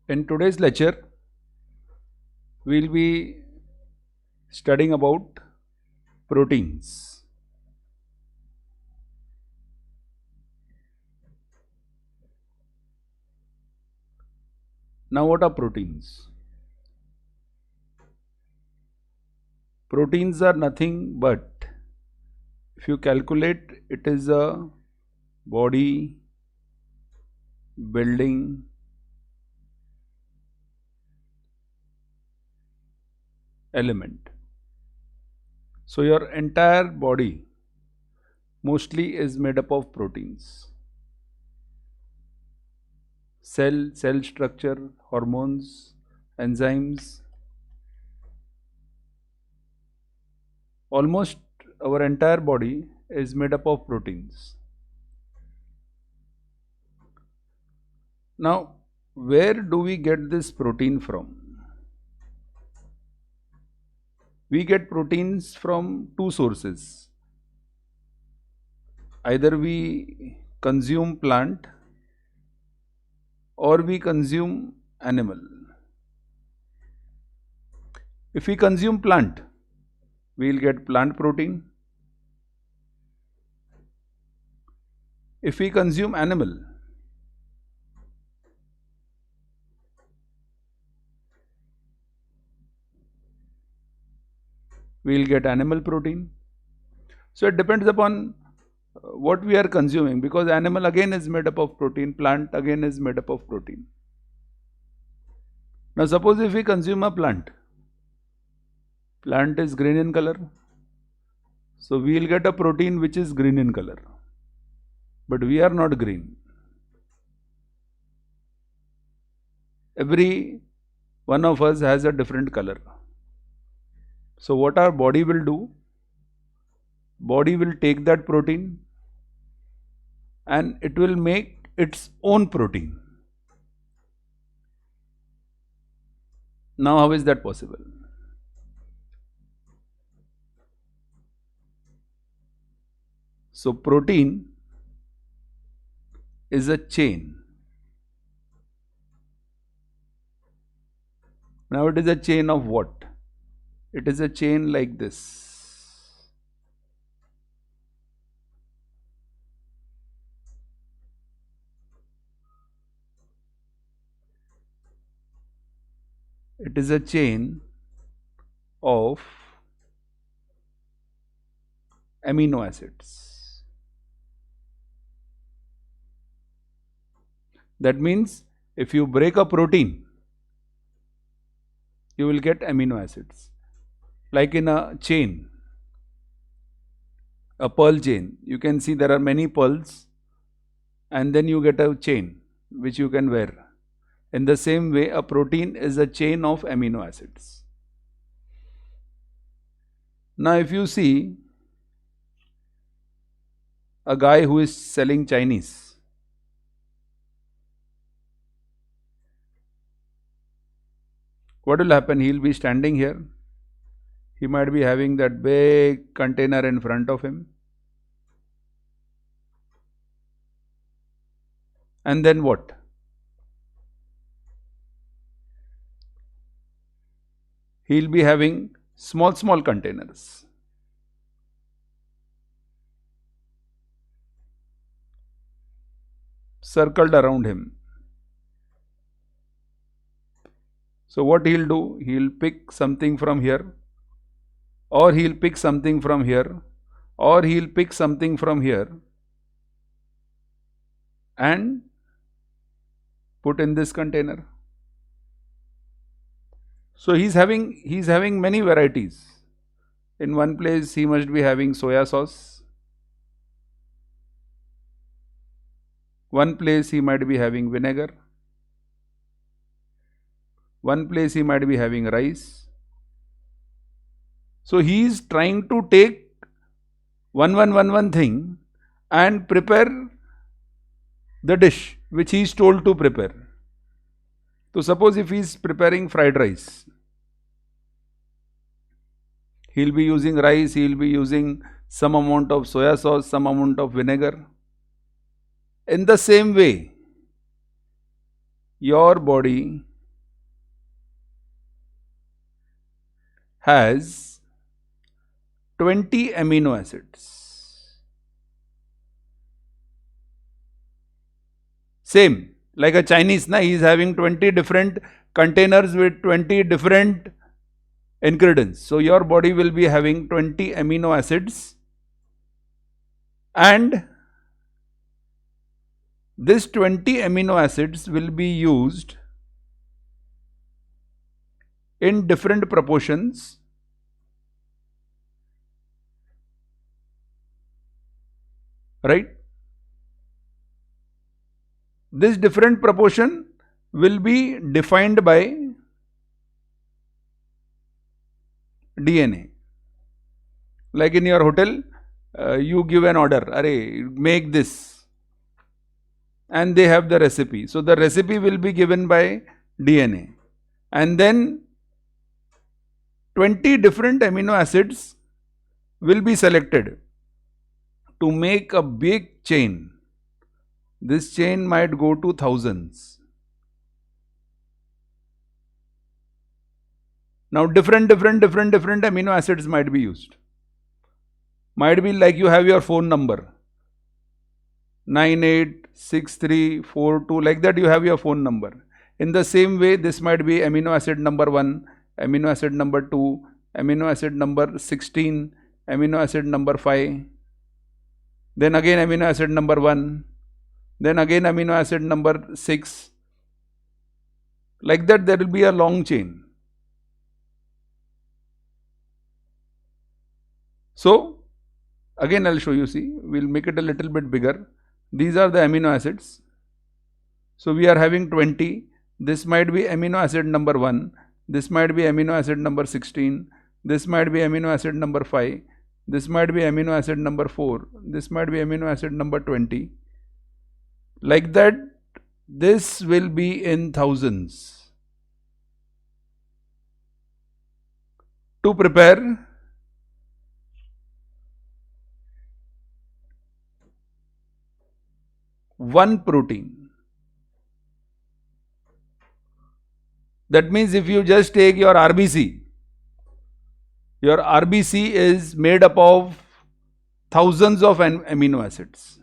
In today's lecture, we'll be studying about proteins. Now, what are proteins? Proteins are nothing but, if you calculate, it is a body building element. So, your entire body mostly is made up of proteins. Cell structure, hormones, enzymes. Almost our entire body is made up of proteins. Now, where do we get this protein from? We get proteins from two sources. Either we consume plant or we consume animal. If we consume plant, we will get plant protein. If we consume animal, we will get animal protein. So it depends upon what we are consuming, because animal again is made up of protein, plant again is made up of protein. Now suppose if we consume a plant is green in color, so we will get a protein which is green in color, but we are not green. Every one of us has a different color. So what our body will do? Body will take that protein and it will make its own protein. Now how is that possible? So protein is a chain. Now it is a chain of what? It is a chain like this. It is a chain of amino acids. That means if you break a protein, you will get amino acids. Like in a chain, a pearl chain, you can see there are many pearls and then you get a chain which you can wear. In the same way, a protein is a chain of amino acids. Now if you see a guy who is selling Chinese, what will happen? He will be standing here. He might be having that big container in front of him. And then what? He will be having small containers. Circled around him. So what he'll do? He'll pick something from here, or he'll pick something from here, or he'll pick something from here and put in this container. So he's having many varieties. In one place he must be having soya sauce. One place he might be having vinegar. One place he might be having rice. So he is trying to take one thing and prepare the dish which he is told to prepare. So suppose if he is preparing fried rice, He'll be using rice, he'll be using some amount of soya sauce, some amount of vinegar. In the same way, your body has 20 amino acids. Same, like a Chinese, he is having 20 different containers with 20 different ingredients. So your body will be having 20 amino acids, and this 20 amino acids will be used in different proportions right? This different proportion will be defined by DNA. Like in your hotel, you give an order, "Arey, make this," and they have the recipe. So the recipe will be given by DNA, and then 20 different amino acids will be selected to make a big chain. This chain might go to thousands. Now different amino acids might be used. Might be like you have your phone number 986342, like that you have your phone number. In the same way, this might be amino acid number 1, amino acid number 2, amino acid number 16, amino acid number 5, then again amino acid number 1, then again amino acid number 6. Like that there will be a long chain. So again I'll show you, see, we'll make it a little bit bigger. These are the amino acids. So we are having 20. This might be amino acid number 1. This might be amino acid number 16. This might be amino acid number 5. This might be amino acid number 4. This might be amino acid number 20. Like that, this will be in thousands. To prepare one protein. That means if you just take your RBC is made up of thousands of amino acids.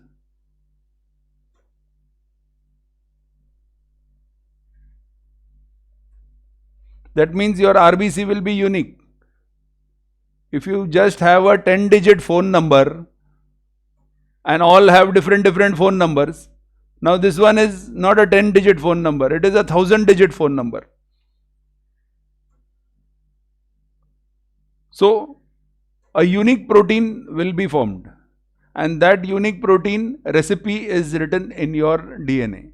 That means your RBC will be unique. If you just have a 10-digit phone number and all have different phone numbers, now this one is not a 10-digit phone number, it is a 1000-digit phone number. So a unique protein will be formed, and that unique protein recipe is written in your DNA.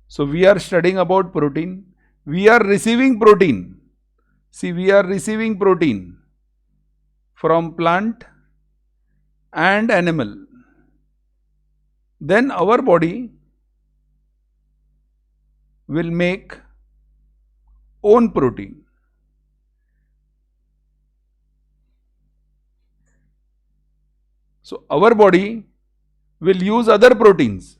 So we are studying about protein. We are receiving protein. See, we are receiving protein from plant and animal. Then our body will make own protein. So our body will use other proteins,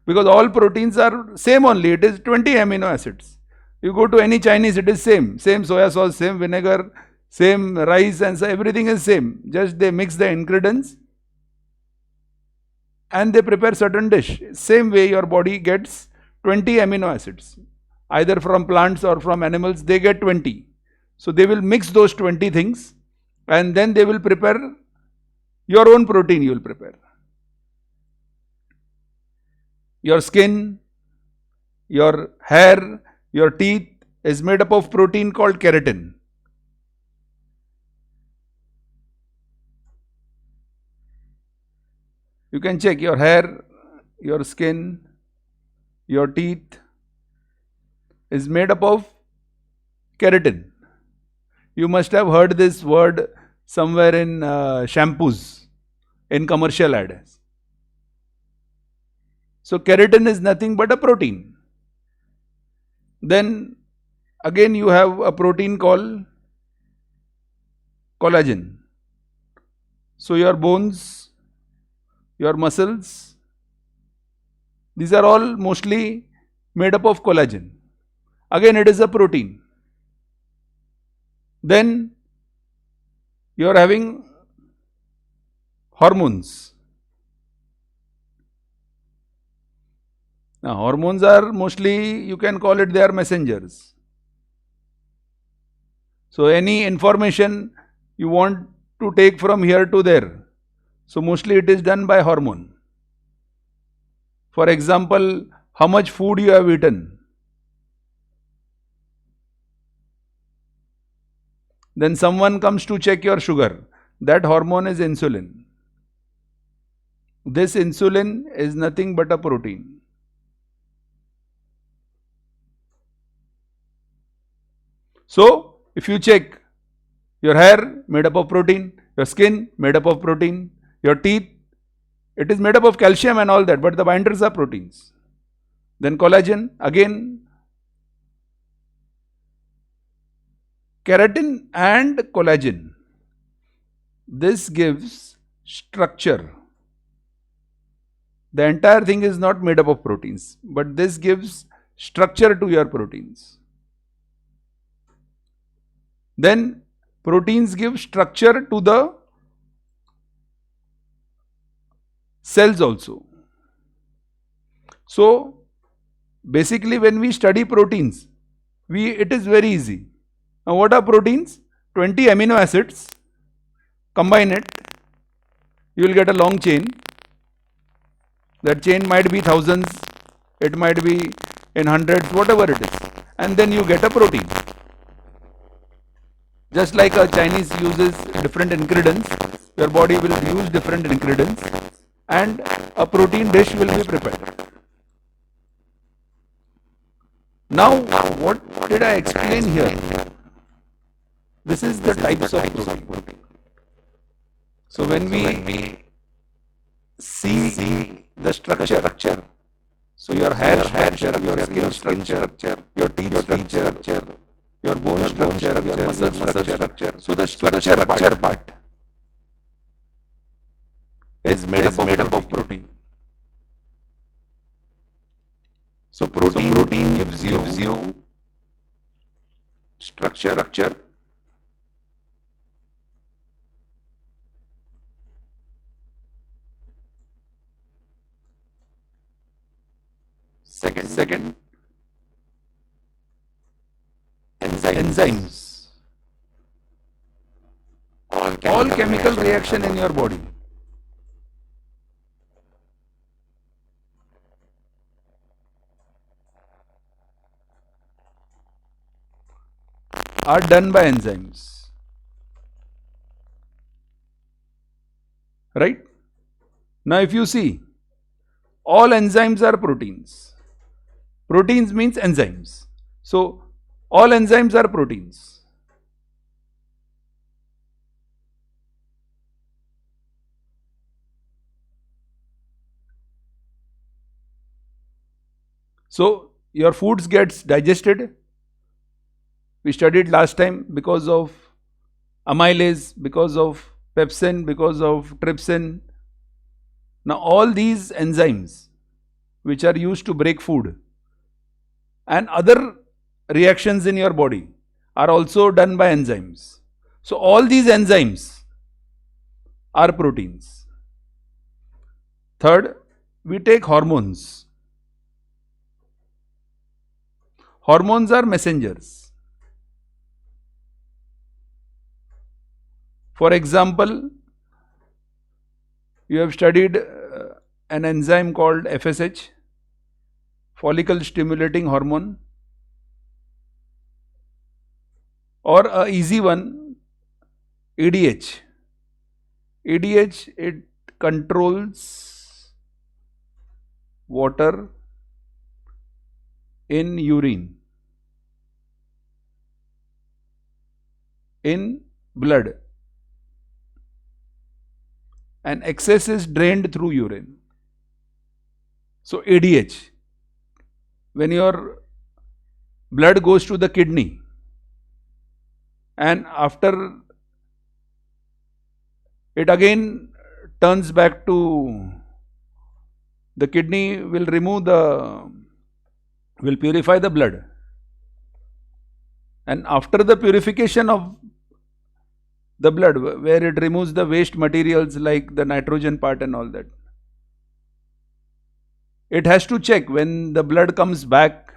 because all proteins are same only, it is 20 amino acids. You go to any Chinese, it is same soya sauce, same vinegar, same rice, and so everything is same. Just they mix the ingredients and they prepare certain dish. Same way your body gets 20 amino acids, either from plants or from animals, they get 20. So they will mix those 20 things and then they will prepare your own protein. You will prepare. Your skin, your hair, your teeth is made up of protein called keratin. You can check your hair, your skin, your teeth is made up of keratin. You must have heard this word somewhere in shampoos, in commercial ads. So keratin is nothing but a protein. Then again you have a protein called collagen. So your bones, your muscles, these are all mostly made up of collagen. Again, it is a protein. Then you are having hormones. Now, hormones are mostly, you can call it, they are messengers. So, any information you want to take from here to there, so mostly it is done by hormone. For example, how much food you have eaten. Then someone comes to check your sugar. That hormone is insulin. This insulin is nothing but a protein. So, if you check, your hair made up of protein, your skin made up of protein, your teeth, it is made up of calcium and all that, but the binders are proteins. Then collagen, again, keratin and collagen. This gives structure. The entire thing is not made up of proteins, but this gives structure to your proteins. Then proteins give structure to the cells also. So basically when we study proteins, it is very easy. Now what are proteins? 20 amino acids, combine it, you will get a long chain. That chain might be thousands, it might be in hundreds, whatever it is. And then you get a protein. Just like a Chinese uses different ingredients, your body will use different ingredients and a protein dish will be prepared. Now, what did I explain here? This is the types of protein. So when we see the structure, so your hair structure, your skin structure, your teeth structure, your bone structure, your muscle structure. So the structure part is made up of protein. So protein gives you structure. Second, enzymes. All chemical reaction in your body are done by enzymes. Right? Now if you see, all enzymes are proteins. Proteins means enzymes. So all enzymes are proteins. So your foods gets digested. We studied last time because of amylase, because of pepsin, because of trypsin. Now all these enzymes which are used to break food and other reactions in your body are also done by enzymes. So all these enzymes are proteins. Third, we take hormones. Hormones are messengers. For example, you have studied an enzyme called FSH, follicle stimulating hormone, or a easy one, ADH. ADH, it controls water in urine, in blood, and excess is drained through urine. So ADH, when your blood goes to the kidney and after it again turns back to the kidney, will purify the blood. And after the purification of the blood, where it removes the waste materials like the nitrogen part and all that, it has to check when the blood comes back,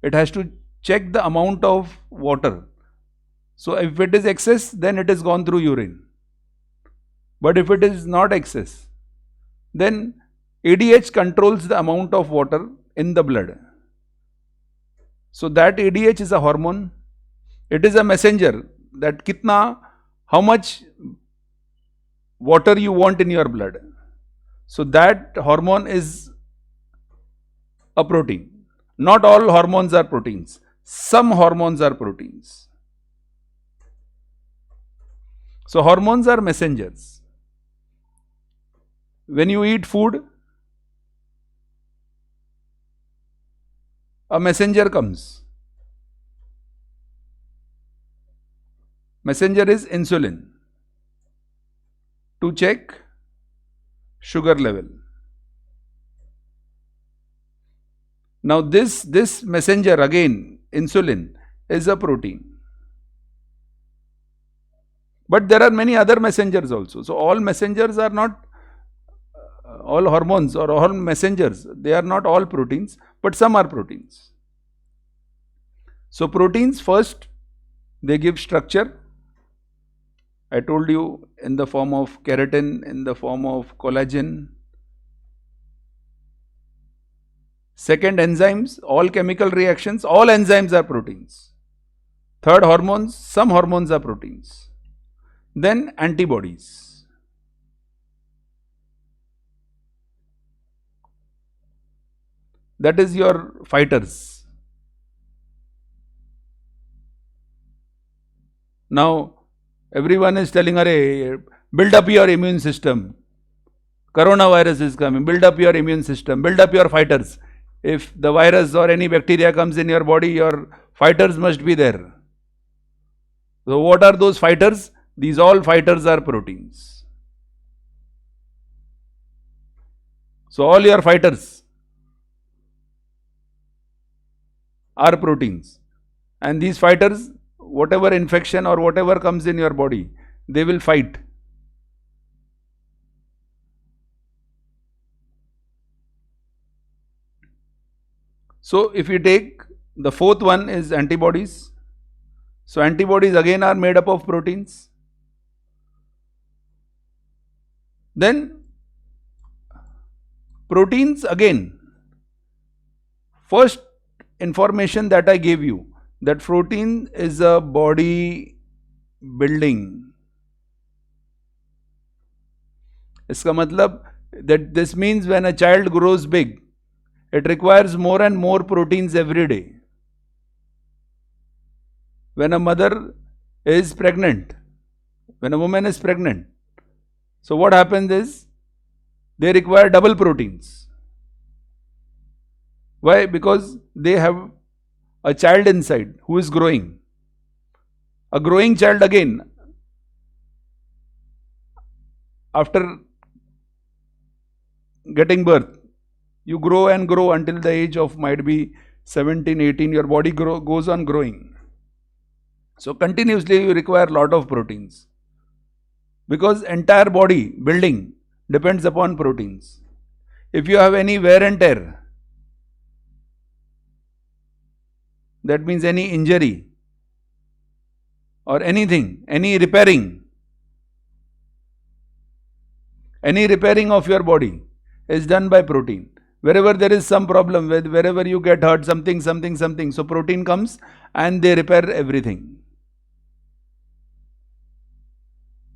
it has to check the amount of water. So if it is excess, then it is gone through urine. But if it is not excess, then ADH controls the amount of water in the blood. So that ADH is a hormone. It is a messenger that how much water you want in your blood. So that hormone is a protein. Not all hormones are proteins. Some hormones are proteins. So hormones are messengers. When you eat food, a messenger comes. Messenger is insulin to check sugar level. Now this messenger, again insulin, is a protein. But there are many other messengers also. So all messengers are not all hormones or all messengers. They are not all proteins, but some are proteins. So proteins, first they give structure. I told you, in the form of keratin, in the form of collagen. Second, enzymes, all chemical reactions, all enzymes are proteins. Third, hormones, some hormones are proteins. Then antibodies. That is your fighters. Now, everyone is telling, "Arey, build up your immune system. Coronavirus is coming. Build up your immune system. Build up your fighters." If the virus or any bacteria comes in your body, your fighters must be there. So what are those fighters? These all fighters are proteins. So all your fighters are proteins. And these fighters, whatever infection or whatever comes in your body, they will fight. So if we take the fourth one is antibodies. So antibodies again are made up of proteins. Then proteins again. First information that I gave you, that protein is a body building. इसका मतलब that this means when a child grows big, it requires more and more proteins every day. When a mother is pregnant, when a woman is pregnant, so what happens is they require double proteins. Why? Because they have a child inside who is growing. A growing child again, after getting birth, you grow and grow until the age of might be 17, 18, your body goes on growing. So continuously you require a lot of proteins. Because entire body building depends upon proteins. If you have any wear and tear, that means any injury or anything, any repairing of your body is done by protein. Wherever there is some problem, wherever you get hurt, something, so protein comes and they repair everything.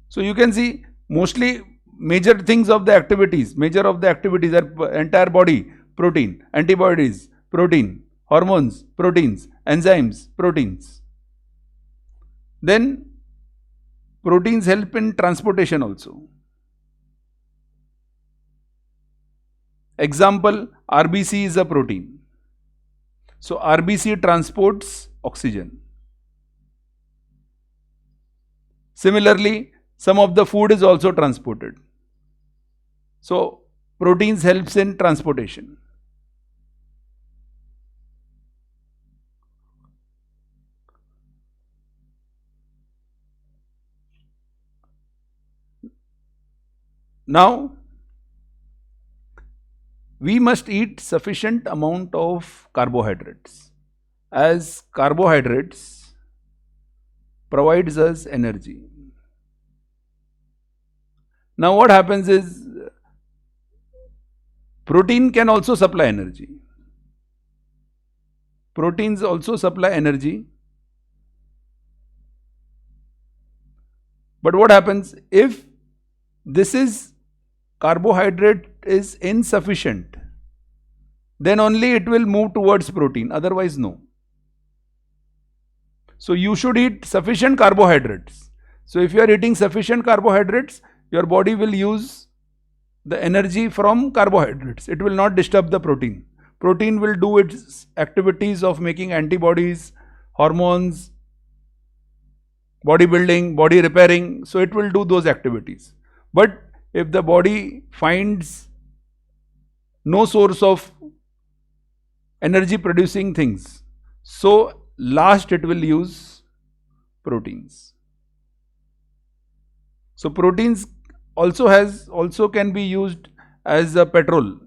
So you can see mostly major of the activities are entire body, protein, antibodies, protein, hormones, proteins, enzymes, proteins. Then proteins help in transportation also. Example, RBC is a protein. So RBC transports oxygen. Similarly, some of the food is also transported. So proteins helps in transportation. Now we must eat sufficient amount of carbohydrates, as carbohydrates provides us energy. Now what happens is, protein can also supply energy. Proteins also supply energy. But what happens if this is carbohydrate is insufficient, then only it will move towards protein, otherwise no. So you should eat sufficient carbohydrates. So if you are eating sufficient carbohydrates, your body will use the energy from carbohydrates. It will not disturb the protein. Protein will do its activities of making antibodies, hormones, bodybuilding, body repairing. So it will do those activities. But if the body finds no source of energy producing things, so last it will use proteins. So proteins also can be used as a petrol,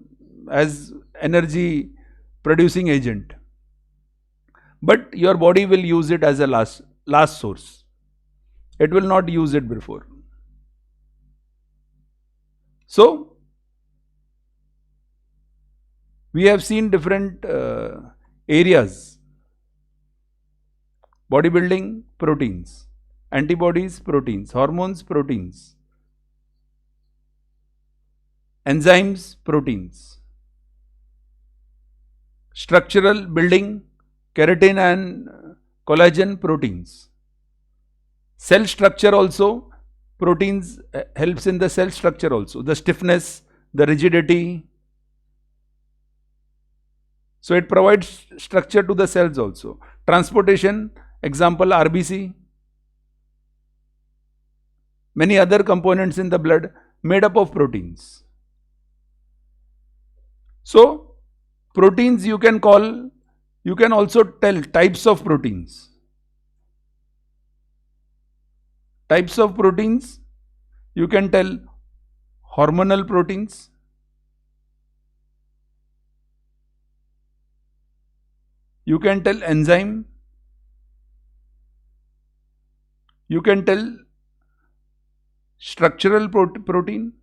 as energy producing agent. But your body will use it as a last source. It will not use it before. So we have seen different areas: bodybuilding, proteins; antibodies, proteins; hormones, proteins; enzymes, proteins; structural building, keratin and collagen, proteins; cell structure also, proteins helps in the cell structure also, the stiffness, the rigidity. So it provides structure to the cells also. Transportation, example RBC. Many other components in the blood made up of proteins. So proteins you can also tell types of proteins. Types of proteins, you can tell hormonal proteins, you can tell enzyme, you can tell structural protein.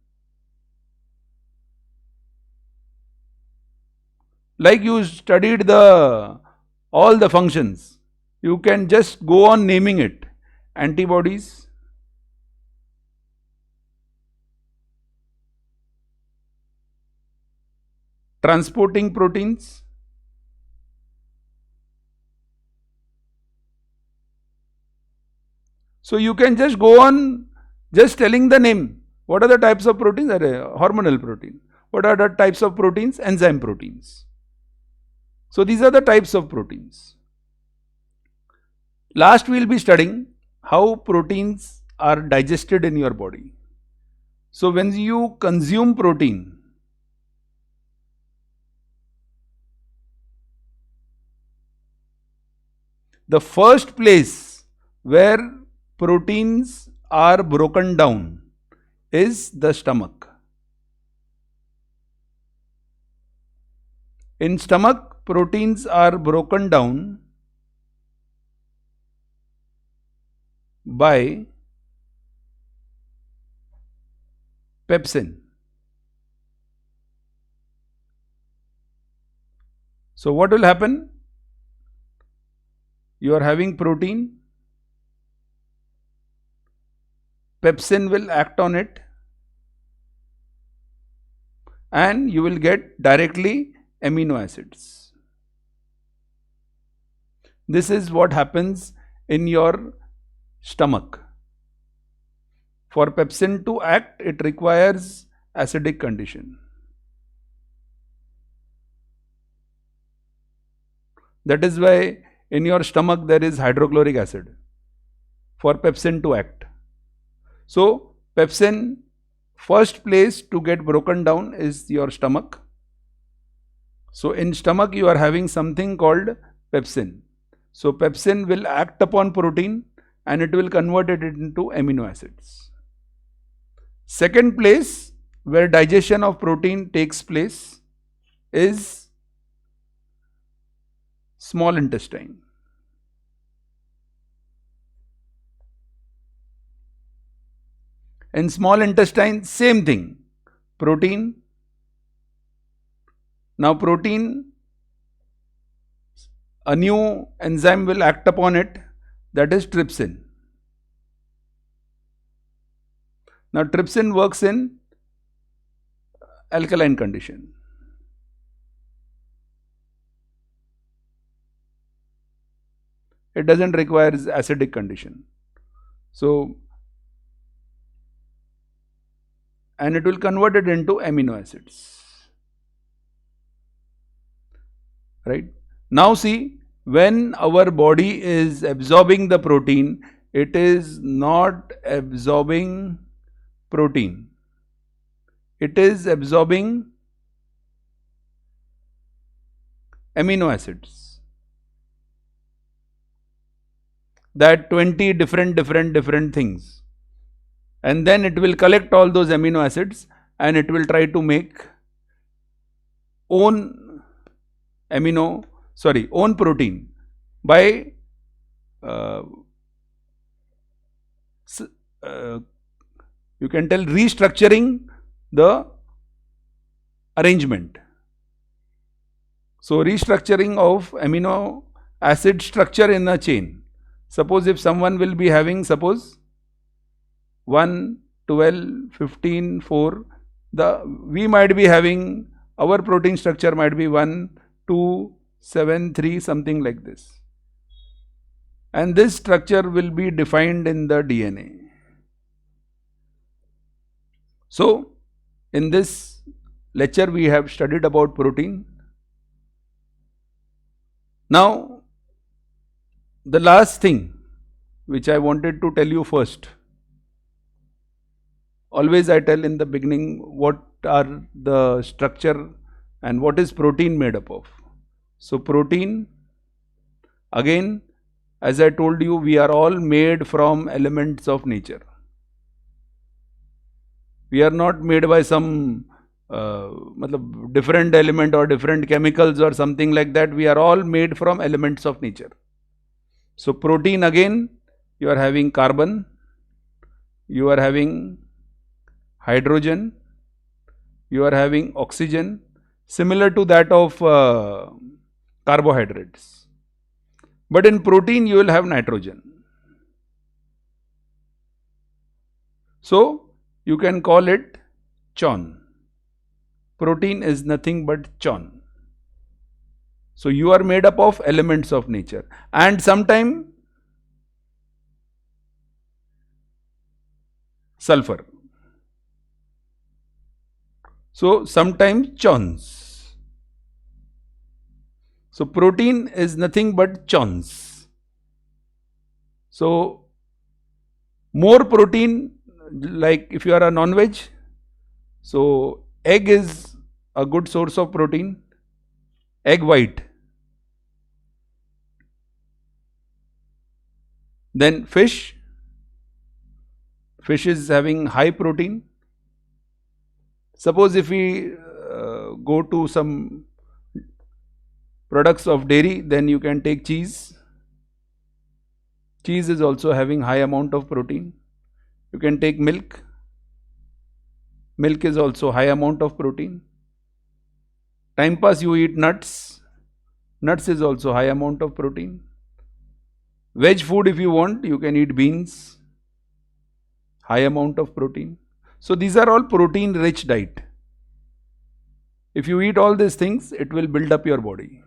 Like you studied all the functions, you can just go on naming it. Antibodies, transporting proteins, so you can just go on just telling the name. What are the types of proteins? Hormonal protein. What are the types of proteins? Enzyme proteins. So these are the types of proteins. Last we will be studying how proteins are digested in your body. So when you consume protein, the first place where proteins are broken down is the stomach. In stomach, proteins are broken down by pepsin. So what will happen? You are having protein, pepsin will act on it, and you will get directly amino acids. This is what happens in your stomach. For pepsin to act, it requires acidic condition. That is why in your stomach there is hydrochloric acid for pepsin to act. So pepsin, first place to get broken down is your stomach. So in stomach you are having something called pepsin. So pepsin will act upon protein and it will convert it into amino acids. Second place where digestion of protein takes place is small intestine. In small intestine, same thing, protein. Now protein, a new enzyme will act upon it, that is trypsin. Now trypsin works in alkaline condition. It doesn't require acidic condition. So, and it will convert it into amino acids. Right? Now see, when our body is absorbing the protein, it is not absorbing protein. It is absorbing amino acids. That 20 different things. And then it will collect all those amino acids and it will try to make own protein by you can tell restructuring the arrangement. So restructuring of amino acid structure in a chain. Suppose if someone will be having, suppose 1, 12, 15, 4, we might be having, our protein structure might be 1, 2, 7, 3, something like this. And this structure will be defined in the DNA. So, in this lecture we have studied about protein. Now, the last thing which I wanted to tell you first. Always I tell in the beginning what are the structure and what is protein made up of. So protein, again, as I told you, we are all made from elements of nature. We are not made by some different element or different chemicals or something like that. We are all made from elements of nature. So protein, again, you are having carbon, you are having hydrogen, you are having oxygen, similar to that of carbohydrates. But in protein you will have nitrogen. So you can call it CHON. Protein is nothing but CHON. So you are made up of elements of nature, and sometimes sulfur. So sometimes CHONs. So protein is nothing but CHONs. So more protein, like if you are a non-veg, so egg is a good source of protein, egg white. Then fish is having high protein. Suppose if we go to some products of dairy, then you can take cheese. Cheese is also having high amount of protein. You can take milk. Milk is also high amount of protein. Time pass you eat nuts. Nuts is also high amount of protein. Veg food, if you want, you can eat beans. High amount of protein. So these are all protein rich diet. If you eat all these things, it will build up your body.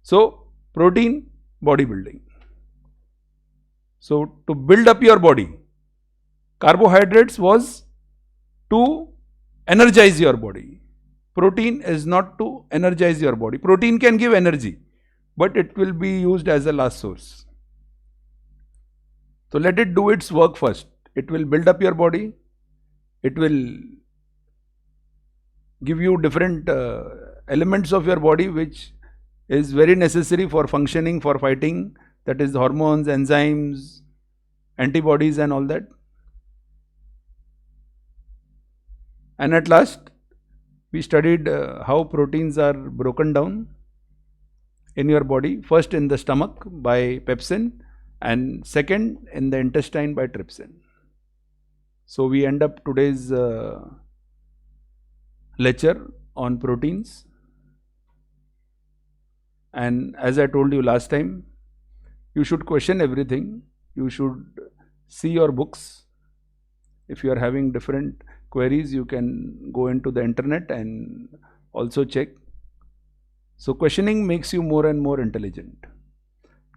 So protein, body building. So to build up your body, carbohydrates was to energize your body. Protein is not to energize your body. Protein can give energy, but it will be used as a last source. So let it do its work first. It will build up your body. It will give you different elements of your body which is very necessary for functioning, for fighting, that is hormones, enzymes, antibodies and all that. And at last we studied how proteins are broken down in your body, first in the stomach by pepsin and second in the intestine by trypsin. So we end up today's lecture on proteins. And as I told you last time, you should question everything. You should see your books. If you are having different queries, you can go into the internet and also check. So questioning makes you more and more intelligent.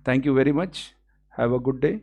Thank you very much. Have a good day.